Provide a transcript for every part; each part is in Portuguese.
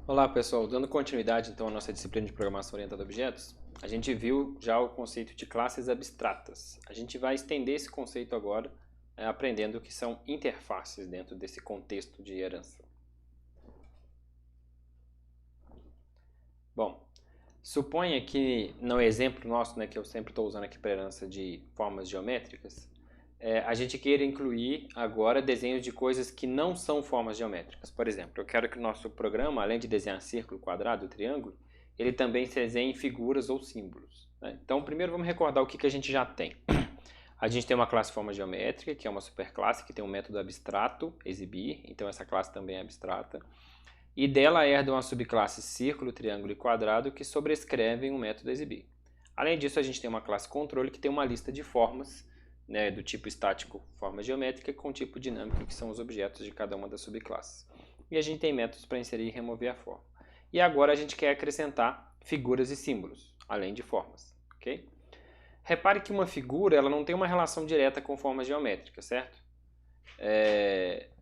Olá pessoal, dando continuidade então à nossa disciplina de programação orientada a objetos, a gente viu já o conceito de classes abstratas. A gente vai estender esse conceito agora, aprendendo o que são interfaces dentro desse contexto de herança. Bom, suponha que no exemplo nosso, que eu sempre estou usando aqui para herança de formas geométricas, a gente queira incluir agora desenhos de coisas que não são formas geométricas. Por exemplo, eu quero que o nosso programa, além de desenhar círculo, quadrado, triângulo, ele também desenhe figuras ou símbolos. Então, primeiro vamos recordar o que a gente já tem. A gente tem uma classe forma geométrica, que é uma superclasse, que tem um método abstrato, exibir, então essa classe também é abstrata. E dela herda uma subclasse círculo, triângulo e quadrado, que sobrescrevem o método exibir. Além disso, a gente tem uma classe controle, que tem uma lista de formas, do tipo estático, forma geométrica, com tipo dinâmico, que são os objetos de cada uma das subclasses. E a gente tem métodos para inserir e remover a forma. E agora a gente quer acrescentar figuras e símbolos, além de formas. Okay? Repare que uma figura ela não tem uma relação direta com formas geométricas, certo?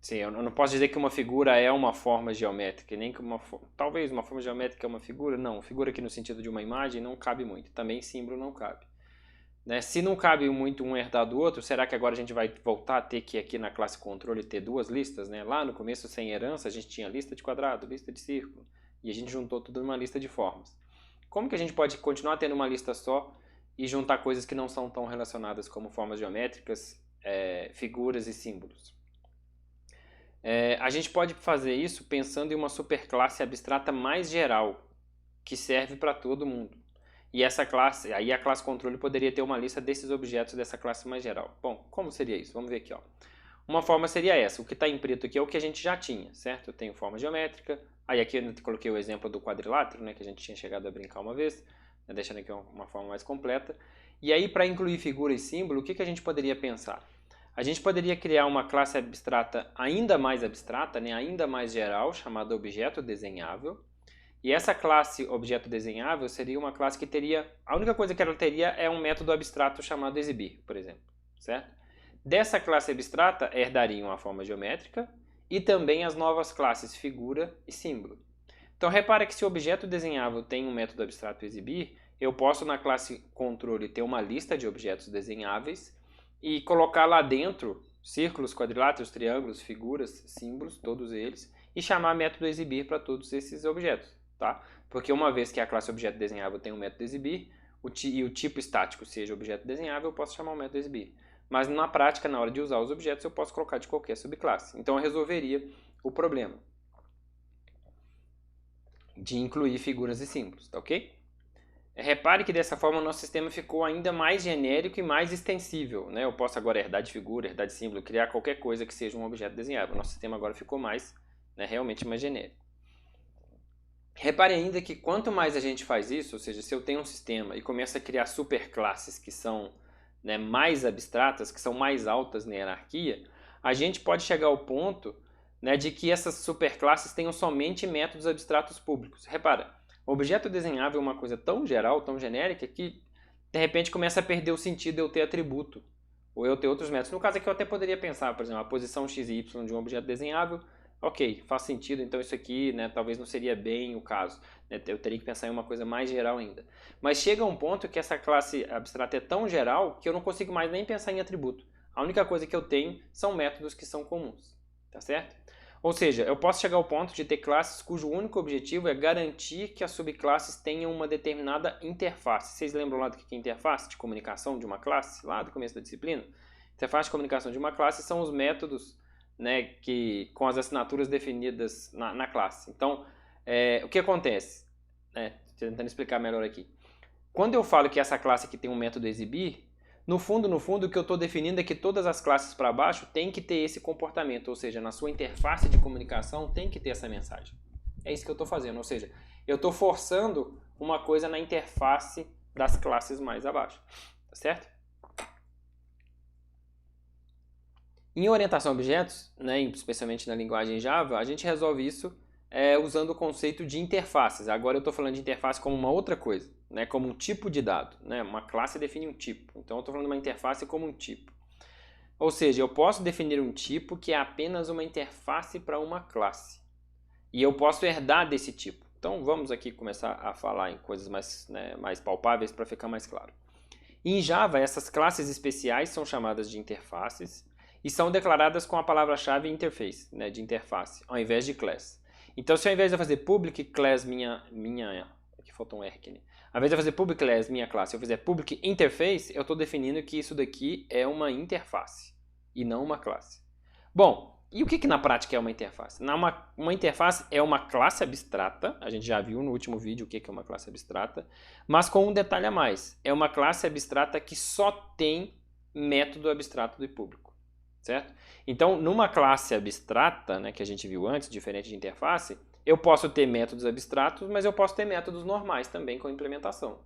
Sim, eu não posso dizer que uma figura é uma forma geométrica, nem que talvez uma forma geométrica é uma figura. Não, figura aqui no sentido de uma imagem não cabe muito. Também símbolo não cabe. Se não cabe muito um herdar do outro, será que agora a gente vai voltar a ter que aqui na classe controle ter duas listas? Lá no começo, sem herança, a gente tinha lista de quadrado, lista de círculo, e a gente juntou tudo numa lista de formas. Como que a gente pode continuar tendo uma lista só e juntar coisas que não são tão relacionadas como formas geométricas, figuras e símbolos? A gente pode fazer isso pensando em uma superclasse abstrata mais geral, que serve para todo mundo. E essa classe, aí a classe controle poderia ter uma lista desses objetos dessa classe mais geral. Bom, como seria isso? Vamos ver aqui. Uma forma seria essa. O que está em preto aqui é o que a gente já tinha, certo? Eu tenho forma geométrica. Aí aqui eu coloquei o exemplo do quadrilátero, que a gente tinha chegado a brincar uma vez, deixando aqui uma forma mais completa. E aí, para incluir figura e símbolo, o que a gente poderia pensar? A gente poderia criar uma classe abstrata ainda mais abstrata, ainda mais geral, chamada objeto desenhável. E essa classe objeto desenhável seria uma classe que teria... A única coisa que ela teria é um método abstrato chamado exibir, por exemplo. Certo? Dessa classe abstrata herdariam a forma geométrica e também as novas classes figura e símbolo. Então repara que se o objeto desenhável tem um método abstrato exibir, eu posso na classe controle ter uma lista de objetos desenháveis e colocar lá dentro círculos, quadriláteros, triângulos, figuras, símbolos, todos eles, e chamar método exibir para todos esses objetos. Tá? Porque uma vez que a classe objeto desenhável tem um método exibir, e o tipo estático seja objeto desenhável, eu posso chamar o método exibir. Mas na prática, na hora de usar os objetos, eu posso colocar de qualquer subclasse. Então eu resolveria o problema de incluir figuras e símbolos, tá ok? Repare que dessa forma o nosso sistema ficou ainda mais genérico e mais extensível. Eu posso agora herdar de figura, herdar de símbolo, criar qualquer coisa que seja um objeto desenhável. O nosso sistema agora ficou mais, realmente mais genérico. Repare ainda que quanto mais a gente faz isso, ou seja, se eu tenho um sistema e começo a criar superclasses que são mais abstratas, que são mais altas na hierarquia, a gente pode chegar ao ponto de que essas superclasses tenham somente métodos abstratos públicos. Repara, o objeto desenhável é uma coisa tão geral, tão genérica, que de repente começa a perder o sentido eu ter atributo, ou eu ter outros métodos. No caso aqui eu até poderia pensar, por exemplo, a posição x e y de um objeto desenhável. Ok, faz sentido, então isso aqui talvez não seria bem o caso. Eu teria que pensar em uma coisa mais geral ainda. Mas chega um ponto que essa classe abstrata é tão geral que eu não consigo mais nem pensar em atributo. A única coisa que eu tenho são métodos que são comuns. Tá certo? Ou seja, eu posso chegar ao ponto de ter classes cujo único objetivo é garantir que as subclasses tenham uma determinada interface. Vocês lembram lá do que é interface de comunicação de uma classe? Lá do começo da disciplina? Interface de comunicação de uma classe são os métodos com as assinaturas definidas na classe. Então, o que acontece? Tentando explicar melhor aqui. Quando eu falo que essa classe aqui tem um método exibir, no fundo, o que eu estou definindo é que todas as classes para baixo têm que ter esse comportamento, ou seja, na sua interface de comunicação tem que ter essa mensagem. É isso que eu estou fazendo, ou seja, eu estou forçando uma coisa na interface das classes mais abaixo. Tá certo? Em orientação a objetos, especialmente na linguagem Java, a gente resolve isso usando o conceito de interfaces. Agora eu estou falando de interface como uma outra coisa, como um tipo de dado. Uma classe define um tipo, então eu estou falando de uma interface como um tipo. Ou seja, eu posso definir um tipo que é apenas uma interface para uma classe. E eu posso herdar desse tipo. Então vamos aqui começar a falar em coisas mais, mais palpáveis para ficar mais claro. Em Java, essas classes especiais são chamadas de interfaces e são declaradas com a palavra-chave interface, de interface, ao invés de class. Então, se ao invés de eu fazer public class aqui faltou um R aqui, né? Ao invés de eu fazer public class minha classe, eu fizer public interface, eu estou definindo que isso daqui é uma interface e não uma classe. Bom, e o que na prática é uma interface? Uma interface é uma classe abstrata, a gente já viu no último vídeo o que é uma classe abstrata, mas com um detalhe a mais. É uma classe abstrata que só tem método abstrato do público, certo? Então, numa classe abstrata, que a gente viu antes, diferente de interface, eu posso ter métodos abstratos, mas eu posso ter métodos normais também com implementação.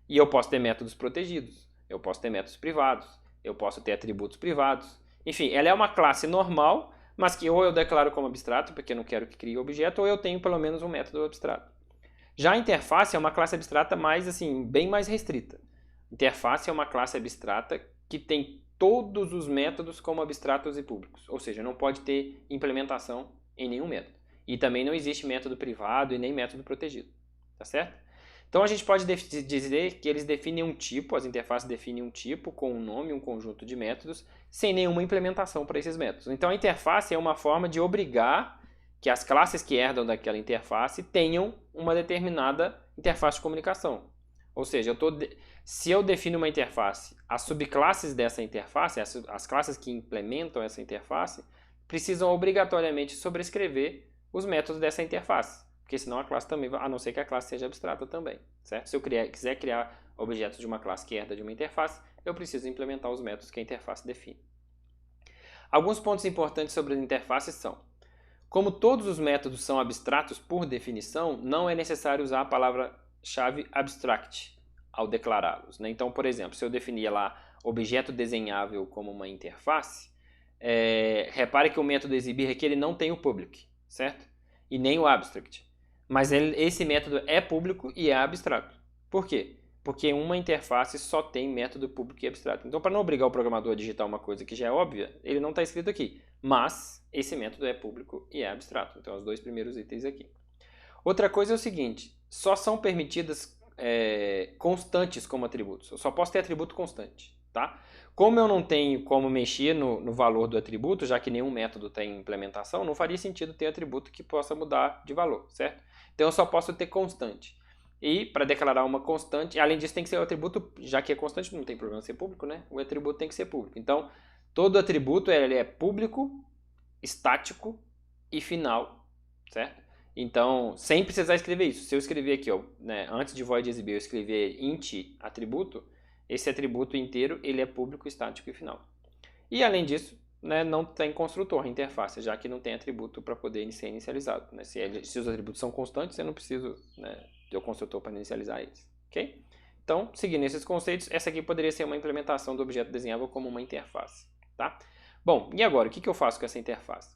E eu posso ter métodos protegidos, eu posso ter métodos privados, eu posso ter atributos privados. Enfim, ela é uma classe normal, mas que ou eu declaro como abstrato, porque eu não quero que crie objeto, ou eu tenho pelo menos um método abstrato. Já a interface é uma classe abstrata mais, assim, bem mais restrita. Interface é uma classe abstrata que tem todos os métodos como abstratos e públicos, ou seja, não pode ter implementação em nenhum método. E também não existe método privado e nem método protegido, tá certo? Então a gente pode dizer que eles definem um tipo, as interfaces definem um tipo com um nome, um conjunto de métodos, sem nenhuma implementação para esses métodos. Então a interface é uma forma de obrigar que as classes que herdam daquela interface tenham uma determinada interface de comunicação. Ou seja, se eu defino uma interface, as subclasses dessa interface, as classes que implementam essa interface, precisam obrigatoriamente sobrescrever os métodos dessa interface. Porque senão a classe também, a não ser que a classe seja abstrata também, certo? Se eu quiser criar objetos de uma classe que herda de uma interface, eu preciso implementar os métodos que a interface define. Alguns pontos importantes sobre as interfaces são: como todos os métodos são abstratos por definição, não é necessário usar a palavra-chave abstract ao declará-los, Então, por exemplo, se eu definir lá objeto desenhável como uma interface, repare que o método exibir aqui ele não tem o public, certo? E nem o abstract. Mas esse método é público e é abstrato. Por quê? Porque uma interface só tem método público e abstrato. Então, para não obrigar o programador a digitar uma coisa que já é óbvia, ele não está escrito aqui. Mas esse método é público e é abstrato. Então, os dois primeiros itens aqui. Outra coisa é o seguinte: só são permitidas constantes como atributos. Eu só posso ter atributo constante, tá? Como eu não tenho como mexer no valor do atributo, já que nenhum método tem implementação, não faria sentido ter atributo que possa mudar de valor, certo? Então eu só posso ter constante. E para declarar uma constante, além disso tem que ser o atributo, já que é constante, não tem problema ser público, O atributo tem que ser público. Então, todo atributo ele é público, estático e final, certo? Então, sem precisar escrever isso. Se eu escrever aqui, antes de void exibir, eu escrever int atributo, esse atributo inteiro ele é público, estático e final. E além disso, não tem construtor, interface, já que não tem atributo para poder ser inicializado. Se os atributos são constantes, eu não preciso ter o construtor para inicializar eles. Ok? Então, seguindo esses conceitos, essa aqui poderia ser uma implementação do objeto desenhável como uma interface. Tá? Bom, e agora, o que eu faço com essa interface?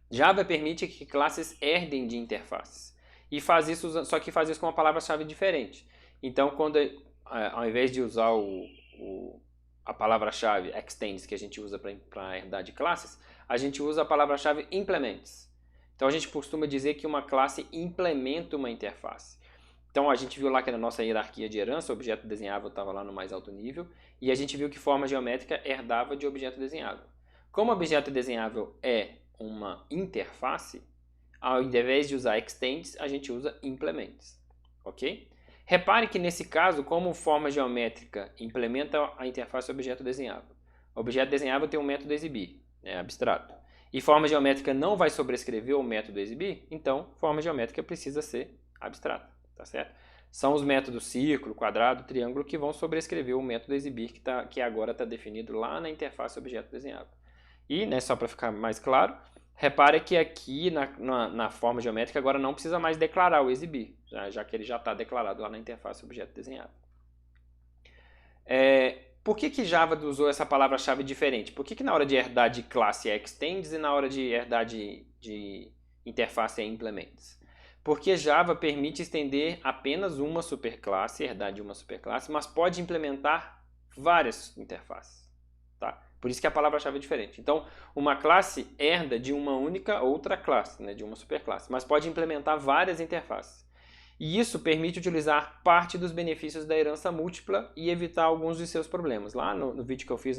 Java permite que classes herdem de interfaces. E faz isso, só que faz isso com uma palavra-chave diferente. Então, ao invés de usar a palavra-chave extends, que a gente usa para herdar de classes, a gente usa a palavra-chave implements. Então, a gente costuma dizer que uma classe implementa uma interface. Então, a gente viu lá que na nossa hierarquia de herança, o objeto desenhável estava lá no mais alto nível, e a gente viu que forma geométrica herdava de objeto desenhável. Como objeto desenhável é uma interface, ao invés de usar extends, a gente usa implements, ok? Repare que nesse caso, como forma geométrica implementa a interface objeto desenhável. O objeto desenhável tem um método exibir, abstrato. E forma geométrica não vai sobrescrever o método exibir, então forma geométrica precisa ser abstrata, tá certo? São os métodos círculo, quadrado, triângulo que vão sobrescrever o método exibir que agora está definido lá na interface objeto desenhável. E, só para ficar mais claro, repare que aqui na forma geométrica agora não precisa mais declarar o exibir, já que ele já está declarado lá na interface objeto desenhável. Por que Java usou essa palavra-chave diferente? Por que na hora de herdar de classe é extends e na hora de herdar de interface é implements? Porque Java permite estender apenas uma superclasse, herdar de uma superclasse, mas pode implementar várias interfaces. Tá? Por Por isso que a palavra-chave é diferente. Então, uma classe herda de uma única outra classe, né, de uma superclasse, mas pode implementar várias interfaces. E isso permite utilizar parte dos benefícios da herança múltipla e evitar alguns de seus problemas. Lá no vídeo que eu fiz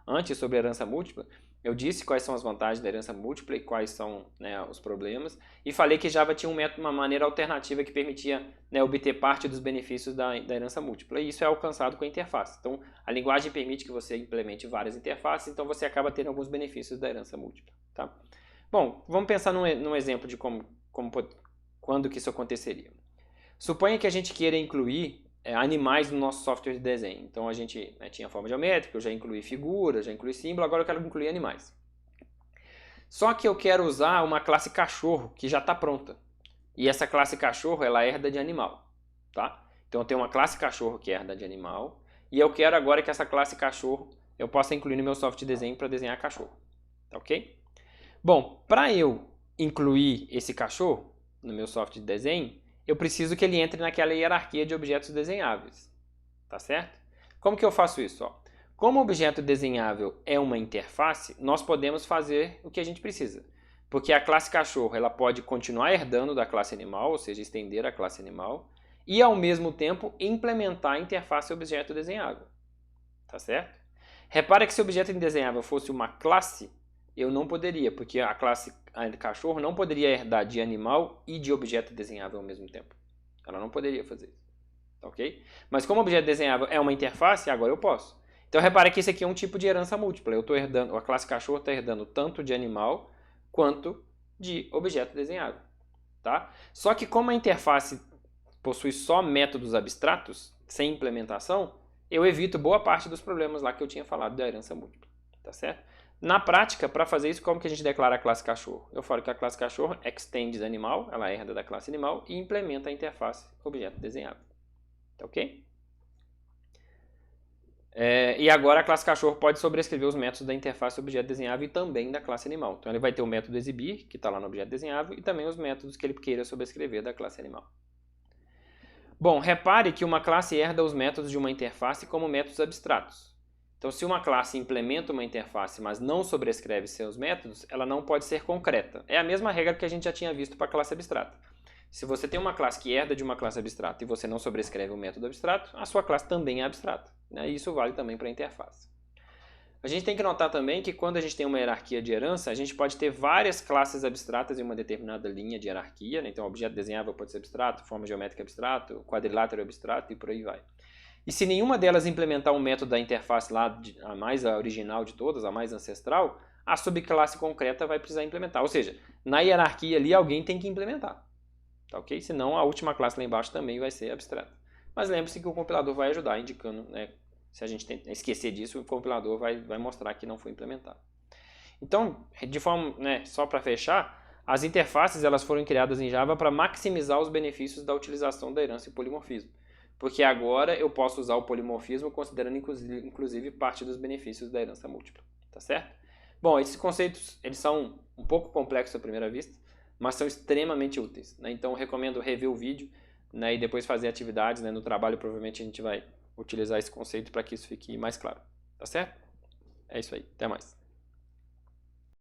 antes sobre herança múltipla, eu disse quais são as vantagens da herança múltipla e quais são, né, os problemas. E falei que Java tinha uma maneira alternativa que permitia, né, obter parte dos benefícios da herança múltipla. E isso é alcançado com a interface. Então, a linguagem permite que você implemente várias interfaces, então você acaba tendo alguns benefícios da herança múltipla. Tá? Bom, vamos pensar num exemplo de quando que isso aconteceria. Suponha que a gente queira incluir animais no nosso software de desenho. Então a gente, né, tinha forma geométrica, eu já incluí figura, já incluí símbolo, agora eu quero incluir animais. Só que eu quero usar uma classe cachorro que já está pronta. E essa classe cachorro, ela herda de animal. Tá? Então eu tenho uma classe cachorro que herda de animal, e eu quero agora que essa classe cachorro eu possa incluir no meu software de desenho para desenhar cachorro. Tá, ok? Bom, para eu incluir esse cachorro no meu software de desenho, eu preciso que ele entre naquela hierarquia de objetos desenháveis, tá certo? Como que eu faço isso? Ó? Como o objeto desenhável é uma interface, nós podemos fazer o que a gente precisa. Porque a classe cachorro ela pode continuar herdando da classe animal, ou seja, estender a classe animal, e ao mesmo tempo implementar a interface objeto desenhável, tá certo? Repara que se o objeto desenhável fosse uma classe, eu não poderia, porque a classe cachorro não poderia herdar de animal e de objeto desenhável ao mesmo tempo. Ela não poderia fazer isso. Ok? Mas como o objeto desenhável é uma interface, agora eu posso. Então repare que isso aqui é um tipo de herança múltipla. Eu estou herdando, a classe cachorro está herdando tanto de animal quanto de objeto desenhável. Tá? Só que como a interface possui só métodos abstratos, sem implementação, eu evito boa parte dos problemas lá que eu tinha falado da herança múltipla. Tá certo? Na prática, para fazer isso, como que a gente declara a classe cachorro? Eu falo que a classe cachorro extends animal, ela herda da classe animal e implementa a interface objeto desenhável. Tá ok? E agora a classe cachorro pode sobrescrever os métodos da interface objeto desenhável e também da classe animal. Então ele vai ter o método exibir, que está lá no objeto desenhável, e também os métodos que ele queira sobrescrever da classe animal. Bom, repare que uma classe herda os métodos de uma interface como métodos abstratos. Então, se uma classe implementa uma interface, mas não sobrescreve seus métodos, ela não pode ser concreta. É a mesma regra que a gente já tinha visto para a classe abstrata. Se você tem uma classe que herda de uma classe abstrata e você não sobrescreve um método abstrato, a sua classe também é abstrata. Né? E isso vale também para a interface. A gente tem que notar também que quando a gente tem uma hierarquia de herança, a gente pode ter várias classes abstratas em uma determinada linha de hierarquia. Né? Então, objeto desenhável pode ser abstrato, forma geométrica abstrato, quadrilátero abstrato e por aí vai. E se nenhuma delas implementar um método da interface lá, a mais original de todas, a mais ancestral, a subclasse concreta vai precisar implementar. Ou seja, na hierarquia ali alguém tem que implementar. Tá, ok? Senão a última classe lá embaixo também vai ser abstrata. Mas lembre-se que o compilador vai ajudar, indicando, né, se a gente esquecer disso, o compilador vai mostrar que não foi implementado. Então, de forma, né, só para fechar, as interfaces elas foram criadas em Java para maximizar os benefícios da utilização da herança e polimorfismo. Porque agora eu posso usar o polimorfismo considerando inclusive parte dos benefícios da herança múltipla. Tá certo? Bom, esses conceitos eles são um pouco complexos à primeira vista, mas são extremamente úteis. Né? Então eu recomendo rever o vídeo, né, e depois fazer atividades. Né? No trabalho provavelmente a gente vai utilizar esse conceito para que isso fique mais claro. Tá certo? É isso aí. Até mais.